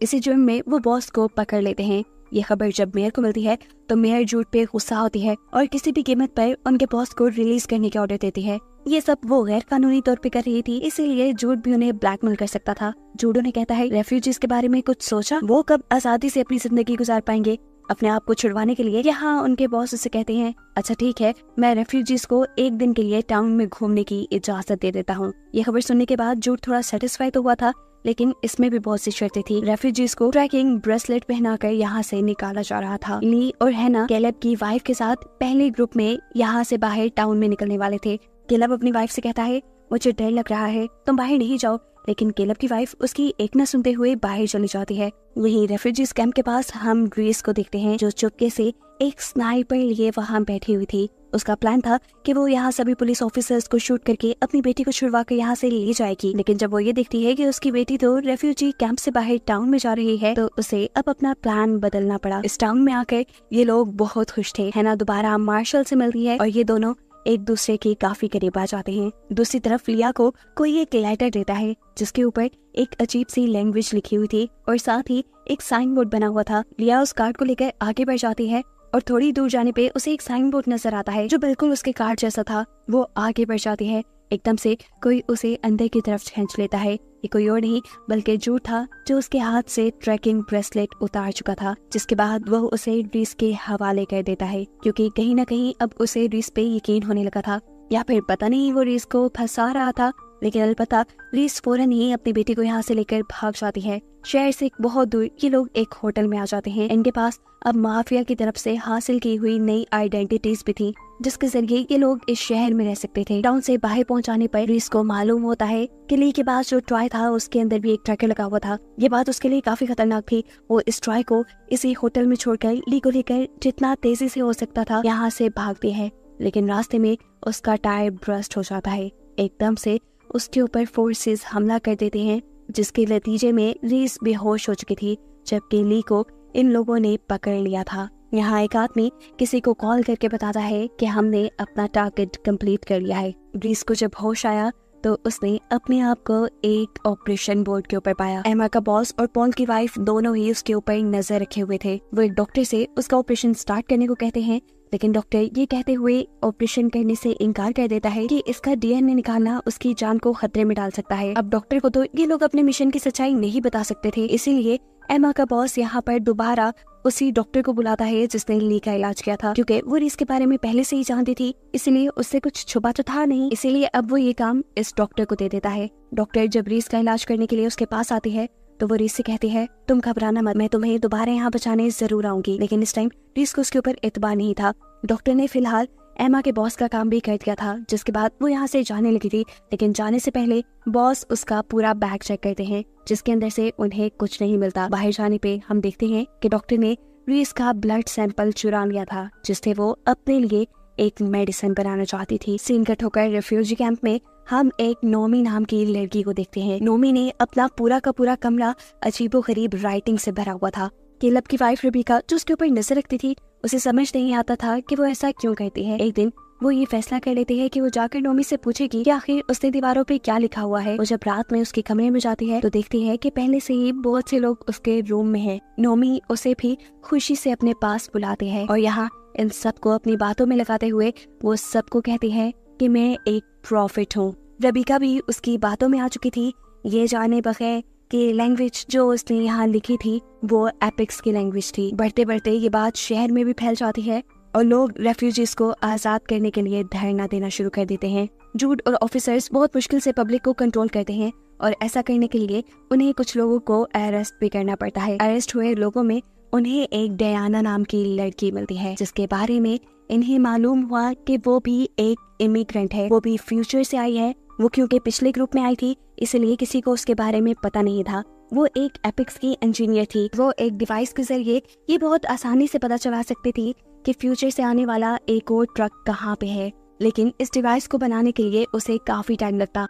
इसी जुर्म में वो बॉस को पकड़ लेते हैं। ये खबर जब मेयर को मिलती है तो मेयर जूड पे गुस्सा होती है और किसी भी कीमत पर उनके बॉस को रिलीज करने के ऑर्डर देती है। ये सब वो गैर कानूनी तौर पे कर रही थी, इसीलिए जूड भी उन्हें ब्लैकमेल कर सकता था। जूड उन्हें कहता है रेफ्यूजीज के बारे में कुछ सोचा, वो कब आजादी से अपनी जिंदगी गुजार पाएंगे। अपने आप को छुड़वाने के लिए यहाँ उनके बॉस उसे कहते हैं अच्छा ठीक है, मैं रेफ्यूजीज को एक दिन के लिए टाउन में घूमने की इजाजत दे देता हूँ। ये खबर सुनने के बाद जूड थोड़ा सेटिस्फाई तो हुआ था, लेकिन इसमें भी बहुत सी शर्तें थी। रेफ्यूजीज को ट्रैकिंग ब्रेसलेट पहनाकर यहाँ से निकाला जा रहा था। ली और हैना कैलेब की वाइफ के साथ पहले ग्रुप में यहाँ से बाहर टाउन में निकलने वाले थे। कैलेब अपनी वाइफ से कहता है मुझे डर लग रहा है, तुम बाहर नहीं जाओ, लेकिन कैलेब की वाइफ उसकी एक न सुनते हुए बाहर चली जाती है। वहीं रेफ्यूजीज कैंप के पास हम ग्रेस को देखते हैं जो चुपके से एक स्नाइपर लिए वहाँ बैठी हुई थी। उसका प्लान था कि वो यहाँ सभी पुलिस ऑफिसर्स को शूट करके अपनी बेटी को छुड़वा कर यहाँ से ले जाएगी, लेकिन जब वो ये देखती है कि उसकी बेटी तो रेफ्यूजी कैंप से बाहर टाउन में जा रही है तो उसे अब अपना प्लान बदलना पड़ा। इस टाउन में आकर ये लोग बहुत खुश थे। हैना दोबारा मार्शल से मिलती है और ये दोनों एक दूसरे के काफी करीब आ जाते हैं। दूसरी तरफ लिया को कोई एक लेटर देता है जिसके ऊपर एक अजीब सी लैंग्वेज लिखी हुई थी और साथ ही एक साइन बोर्ड बना हुआ था। लिया उस कार्ड को लेकर आगे बढ़ जाती है और थोड़ी दूर जाने पे उसे एक साइन बोर्ड नजर आता है जो बिल्कुल उसके कार्ड जैसा था। वो आगे बढ़ जाती है, एकदम से कोई उसे अंदर की तरफ खींच लेता है। ये कोई और नहीं बल्कि जूड था जो उसके हाथ से ट्रैकिंग ब्रेसलेट उतार चुका था, जिसके बाद वह उसे रीस के हवाले कर देता है क्योंकि कहीं न कहीं अब उसे रीस पे यकीन होने लगा था, या फिर पता नहीं वो रीस को फंसा रहा था। लेकिन अलबत्ता रीस फौरन ही अपनी बेटी को यहाँ से लेकर भाग जाती है। शहर से बहुत दूर ये लोग एक होटल में आ जाते हैं। इनके पास अब माफिया की तरफ से हासिल की हुई नई आइडेंटिटीज भी थी जिसके जरिए ये लोग इस शहर में रह सकते थे। टाउन से बाहर पहुंचाने पर रीस को मालूम होता है कि ली के पास जो टॉय था उसके अंदर भी एक ट्रैकर लगा हुआ था। ये बात उसके लिए काफी खतरनाक थी। वो इस टॉय को इसी होटल में छोड़कर ली को लेकर जितना तेजी से हो सकता था यहाँ से भागती है, लेकिन रास्ते में उसका टायर ब्रस्ट हो जाता है। एकदम से उसके ऊपर फोर्सेस हमला कर देते हैं जिसके नतीजे में रीस बेहोश हो चुकी थी, जबकि ली को इन लोगों ने पकड़ लिया था। यहाँ एक आदमी किसी को कॉल करके बताता है कि हमने अपना टारगेट कंप्लीट कर लिया है। रीस को जब होश आया तो उसने अपने आप को एक ऑपरेशन बोर्ड के ऊपर पाया। एमा का बॉस और पॉल की वाइफ दोनों ही उसके ऊपर नजर रखे हुए थे। वो एक डॉक्टर से उसका ऑपरेशन स्टार्ट करने को कहते हैं, लेकिन डॉक्टर ये कहते हुए ऑपरेशन करने से इनकार कर देता है कि इसका डीएनए निकालना उसकी जान को खतरे में डाल सकता है। अब डॉक्टर को तो ये लोग अपने मिशन की सच्चाई नहीं बता सकते थे, इसीलिए एमा का बॉस यहाँ पर दोबारा उसी डॉक्टर को बुलाता है जिसने ली का इलाज किया था, क्योंकि वो रीस के बारे में पहले से ही जानती थी, इसलिए उससे कुछ छुपा तो था नहीं, इसीलिए अब वो ये काम इस डॉक्टर को दे देता है। डॉक्टर जब रीस का इलाज करने के लिए उसके पास आती है तो वो रीस से कहती है तुम घबराना मत, मैं तुम्हें दोबारा यहाँ बचाने जरूर आऊंगी। लेकिन इस टाइम रीस को उसके ऊपर एतबार नहीं था। डॉक्टर ने फिलहाल एमा के बॉस का काम भी कर दिया था, जिसके बाद वो यहाँ से जाने लगी थी, लेकिन जाने से पहले बॉस उसका पूरा बैग चेक करते हैं जिसके अंदर से उन्हें कुछ नहीं मिलता। बाहर जाने पे हम देखते हैं कि डॉक्टर ने रीस का ब्लड सैंपल चुरा लिया था जिससे वो अपने लिए एक मेडिसिन बनाना चाहती थी। सीन कट होकर रेफ्यूजी कैंप में हम एक नोमी नाम की लड़की को देखते हैं। नोमी ने अपना पूरा का पूरा कमरा अजीबोगरीब राइटिंग से भरा हुआ था। कैलेब की वाइफ रेबिका जो उसके ऊपर नजर रखती थी, उसे समझ नहीं आता था कि वो ऐसा क्यों करती है। एक दिन वो ये फैसला कर लेती है कि वो जाकर नोमी से पूछेगी कि आखिर उसने दीवारों पे क्या लिखा हुआ है। वो जब रात में उसके कमरे में जाती है तो देखती है कि पहले से ही बहुत से लोग उसके रूम में हैं। नोमी उसे भी खुशी से अपने पास बुलाते हैं और यहाँ इन सबको अपनी बातों में लगाते हुए वो सबको कहती है कि मैं एक प्रॉफिट हूँ। रेबिका भी उसकी बातों में आ चुकी थी, ये जाने बगैर कि लैंग्वेज जो उसने यहाँ लिखी थी वो एपिक्स की लैंग्वेज थी। बढ़ते बढ़ते ये बात शहर में भी फैल जाती है और लोग रेफ्यूजीज को आजाद करने के लिए धरना देना शुरू कर देते हैं। जूड और ऑफिसर्स बहुत मुश्किल से पब्लिक को कंट्रोल करते हैं और ऐसा करने के लिए उन्हें कुछ लोगों को अरेस्ट भी करना पड़ता है। अरेस्ट हुए लोगों में उन्हें एक डयाना नाम की लड़की मिलती है जिसके बारे में इन्हें मालूम हुआ कि वो भी एक इमिग्रेंट है, वो भी फ्यूचर से आई है। वो क्योंकि पिछले ग्रुप में आई थी इसलिए किसी को उसके बारे में पता नहीं था। वो एक एपिक्स की इंजीनियर थी। वो एक डिवाइस के जरिए ये बहुत आसानी से पता चला सकती थी कि फ्यूचर से आने वाला एक और ट्रक कहाँ पे है, लेकिन इस डिवाइस को बनाने के लिए उसे काफी टाइम लगता।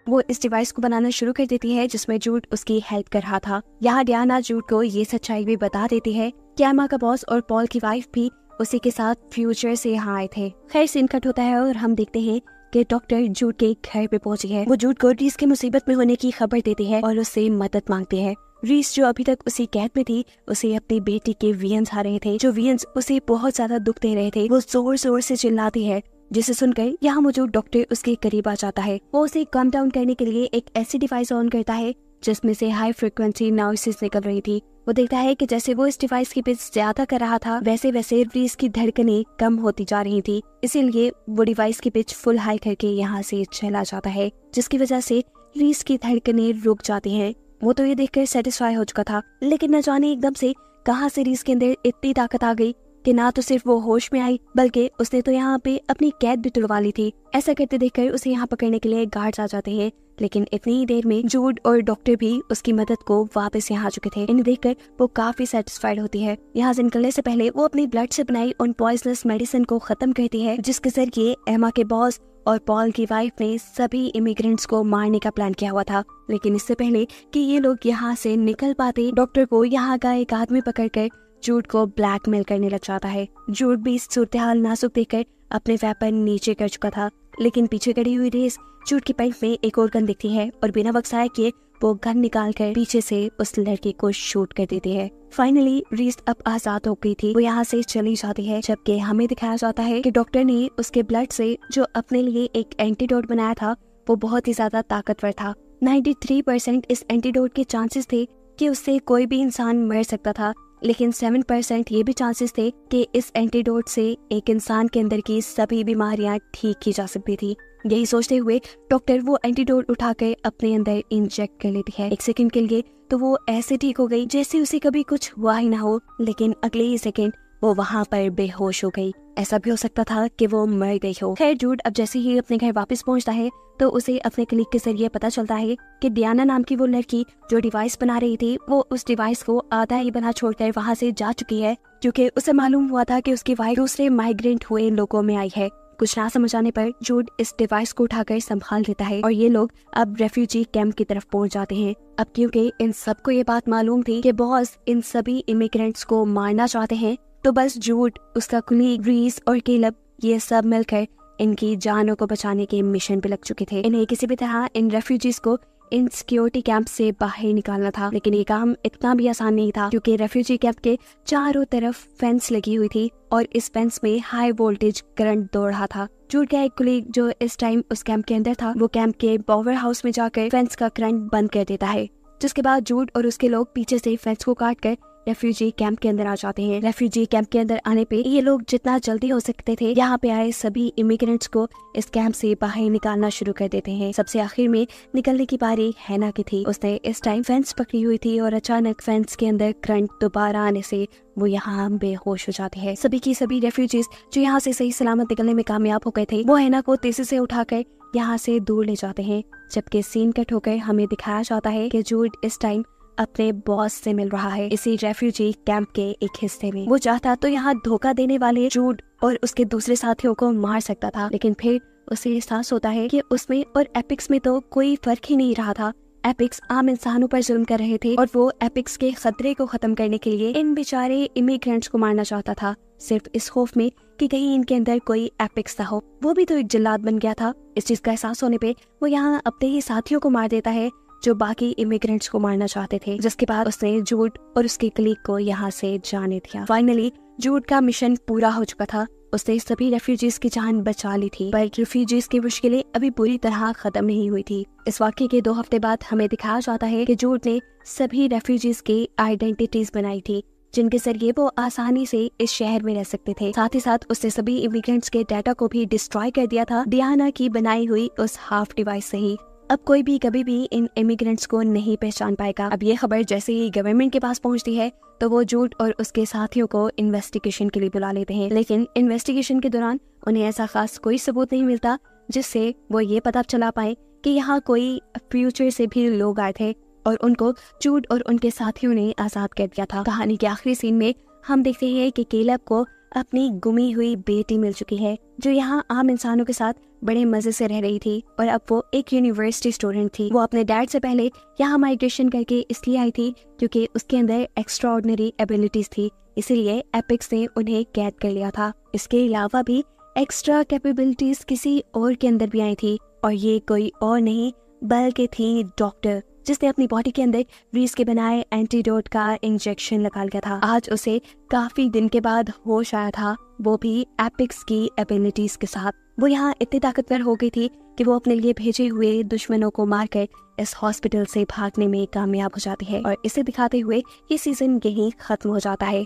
वो इस डिवाइस को बनाना शुरू कर देती है जिसमें जूड उसकी हेल्प कर रहा था। यहाँ डियाना जूड को ये सच्चाई भी बता देती है कि एमा का बॉस और पॉल की वाइफ भी उसी के साथ फ्यूचर से यहाँ आए थे। खैर सीन कट होता है और हम देखते हैं कि डॉक्टर जूड के घर पे पहुंची है। वो जूड को रीस के मुसीबत में होने की खबर देती है और उससे मदद मांगती है। रीस जो अभी तक उसी कैद में थी, उसे अपनी बेटी के वीएंस आ रहे थे। जो वीएंस उसे बहुत ज्यादा दुख दे रहे थे। वो जोर जोर से चिल्लाती है, जिसे सुनकर यहाँ मौजूद डॉक्टर उसके करीब आ जाता है। वो उसे कम डाउन करने के लिए एक ऐसी डिवाइस ऑन करता है जिसमें से हाई फ्रिक्वेंसी नॉइसेस निकल रही थी। वो देखता है कि जैसे वो इस डिवाइस की पिच ज्यादा कर रहा था, वैसे वैसे रीस की धड़कनें कम होती जा रही थी। इसीलिए वो डिवाइस की पिच फुल हाई करके यहाँ से चला जाता है, जिसकी वजह से रीस की धड़कनें रुक जाती हैं। वो तो ये देखकर सेटिस्फाई हो चुका था, लेकिन न जाने एकदम से कहां से रीस के अंदर इतनी ताकत आ गई कि ना तो सिर्फ वो होश में आई, बल्कि उसने तो यहाँ पे अपनी कैद भी तुड़वा ली थी। ऐसा करते देखकर उसे यहाँ पकड़ने के लिए गार्ड्स आ जाते हैं, लेकिन इतनी ही देर में जूड और डॉक्टर भी उसकी मदद को वापस यहाँ आ चुके थे। इन्हें देखकर वो काफी सेटिस्फाइड होती है। यहाँ से निकलने से पहले वो अपनी ब्लड से बनाई उन पॉइजनस मेडिसिन को खत्म करती है, जिसके जरिए एमा के बॉस और पॉल की वाइफ ने सभी इमिग्रेंट्स को मारने का प्लान किया हुआ था। लेकिन इससे पहले कि ये लोग यहाँ से निकल पाते, डॉक्टर को यहाँ का एक आदमी पकड़कर जूड को ब्लैकमेल करने लग जाता है। जूड भी इस सूरत हाल नाजुक देखकर अपने वेपन नीचे कर चुका था, लेकिन पीछे खड़ी हुई रीस जूड की पैंट में एक और गन दिखती है और बिना वक्त ज़ाया किए वो गन निकाल कर पीछे से उस लड़के को शूट कर देती है। फाइनली रीस अब आजाद हो गई थी। वो यहाँ से चली जाती है, जबकि हमें दिखाया जाता है कि डॉक्टर ने उसके ब्लड से जो अपने लिए एक एंटीडोट बनाया था वो बहुत ही ज्यादा ताकतवर था। 93% इस एंटीडोट के चांसेस थे कि उससे कोई भी इंसान मर सकता था, लेकिन 7% ये भी चांसेस थे कि इस एंटीडोट से एक इंसान के अंदर की सभी बीमारियां ठीक की जा सकती थी। यही सोचते हुए डॉक्टर वो एंटीडोट उठाकर अपने अंदर इंजेक्ट कर लेती है। एक सेकंड के लिए तो वो ऐसे ठीक हो गई जैसे उसे कभी कुछ हुआ ही ना हो, लेकिन अगले ही सेकंड वो वहाँ पर बेहोश हो गई। ऐसा भी हो सकता था कि वो मर गई हो। खैर जूड अब जैसे ही अपने घर वापस पहुँचता है तो उसे अपने कलीग के जरिए पता चलता है कि डियाना नाम की वो लड़की जो डिवाइस बना रही थी, वो उस डिवाइस को आधा ही बना छोड़कर वहाँ से जा चुकी है, क्योंकि उसे मालूम हुआ था कि उसकी वाइफ दूसरे माइग्रेंट हुए लोगों में आई है। कुछ ना समझ आने पर जूड इस डिवाइस को उठाकर संभाल लेता है और ये लोग अब रेफ्यूजी कैंप की तरफ पहुंच जाते हैं। अब क्योंकि इन सबको ये बात मालूम थी कि बॉस इन सभी इमिग्रेंट्स को मारना चाहते हैं, तो बस जूड, उसका कुलीग रीस और केलब ये सब मिलकर इनकी जानों को बचाने के मिशन पे लग चुके थे। इन्हें किसी भी तरह इन रेफ्यूजीज को इन सिक्योरिटी कैंप से बाहर निकालना था, लेकिन ये काम इतना भी आसान नहीं था, क्योंकि रेफ्यूजी कैंप के चारों तरफ फेंस लगी हुई थी और इस फेंस में हाई वोल्टेज करंट दौड़ रहा था। जूड का एक कुलीग जो इस टाइम उस कैंप के अंदर था, वो कैंप के पावर हाउस में जाकर फेंस का करंट बंद कर देता है, जिसके बाद जूड और उसके लोग पीछे से फेंस को काट कर रेफ्यूजी कैंप के अंदर आ जाते हैं। रेफ्यूजी कैंप के अंदर आने पे ये लोग जितना जल्दी हो सकते थे यहाँ पे आए सभी इमिग्रेंट्स को इस कैंप से बाहर निकालना शुरू कर देते हैं। सबसे आखिर में निकलने की बारी हैना की थी। उसने इस टाइम फेंस पकड़ी हुई थी और अचानक फेंस के अंदर करंट दोबारा आने से वो यहाँ बेहोश हो जाती है। सभी की सभी रेफ्यूजीज जो यहाँ से सही सलामत निकलने में कामयाब हो गए थे, वो हैना को तेजी से उठाकर यहाँ से दूर ले जाते हैं, जबकि सीन कट होकर हमें दिखाया जाता है कि जूड इस टाइम अपने बॉस से मिल रहा है इसी रेफ्यूजी कैंप के एक हिस्से में। वो चाहता तो यहाँ धोखा देने वाले जूड और उसके दूसरे साथियों को मार सकता था, लेकिन फिर उसे एहसास होता है कि उसमें और एपिक्स में तो कोई फर्क ही नहीं रहा था। एपिक्स आम इंसानों पर जुल्म कर रहे थे और वो एपिक्स के खतरे को खत्म करने के लिए इन बेचारे इमिग्रेंट्स को मारना चाहता था, सिर्फ इस खौफ में कि कहीं इनके अंदर कोई एपिक्स ना हो। वो भी तो एक जल्लाद बन गया था। इस चीज का एहसास होने पे वो यहाँ अपने ही साथियों को मार देता है जो बाकी इमिग्रेंट्स को मारना चाहते थे, जिसके बाद उसने जूड और उसके कलीग को यहाँ से जाने दिया। फाइनली जूड का मिशन पूरा हो चुका था। उसने सभी रेफ्यूजीज की जान बचा ली थी, पर रेफ्यूजीज की मुश्किलें अभी पूरी तरह खत्म नहीं हुई थी। इस वाक़ये के 2 हफ्ते बाद हमें दिखाया जाता है कि जूड ने सभी रेफ्यूजीज की आइडेंटिटीज बनाई थी, जिनके जरिए वो आसानी से इस शहर में रह सकते थे। साथ ही साथ उसने सभी इमिग्रेंट्स के डाटा को भी डिस्ट्रॉय कर दिया था डियाना की बनाई हुई उस हाफ डिवाइस से ही। अब कोई भी कभी भी इन इमिग्रेंट्स को नहीं पहचान पाएगा। अब ये खबर जैसे ही गवर्नमेंट के पास पहुंचती है तो वो जूड और उसके साथियों को इन्वेस्टिगेशन के लिए बुला लेते हैं, लेकिन इन्वेस्टिगेशन के दौरान उन्हें ऐसा खास कोई सबूत नहीं मिलता जिससे वो ये पता चला पाए कि यहाँ कोई फ्यूचर से भी लोग आए थे और उनको जूड और उनके साथियों ने आजाद कर दिया था। कहानी के आखिरी सीन में हम देखते हैं कि केलब को अपनी गुमी हुई बेटी मिल चुकी है, जो यहाँ आम इंसानों के साथ बड़े मजे से रह रही थी और अब वो एक यूनिवर्सिटी स्टूडेंट थी। वो अपने डैड से पहले यहाँ माइग्रेशन करके इसलिए आई थी क्योंकि उसके अंदर एक्स्ट्रा ऑर्डिनरी एबिलिटीज थी, इसीलिए एपिक्स ने उन्हें कैद कर लिया था। इसके अलावा भी एक्स्ट्रा कैपेबिलिटीज किसी और के अंदर भी आई थी और ये कोई और नहीं बल्कि थी डॉक्टर, जिसने अपनी बॉडी के अंदर रीस के बनाए एंटीडोट का इंजेक्शन लगा लिया था। आज उसे काफी दिन के बाद होश आया था, वो भी एपिक्स की एबिलिटीज के साथ। वो यहाँ इतनी ताकतवर हो गई थी कि वो अपने लिए भेजे हुए दुश्मनों को मारकर इस हॉस्पिटल से भागने में कामयाब हो जाती है। और इसे दिखाते हुए ये सीजन यहीं खत्म हो जाता है।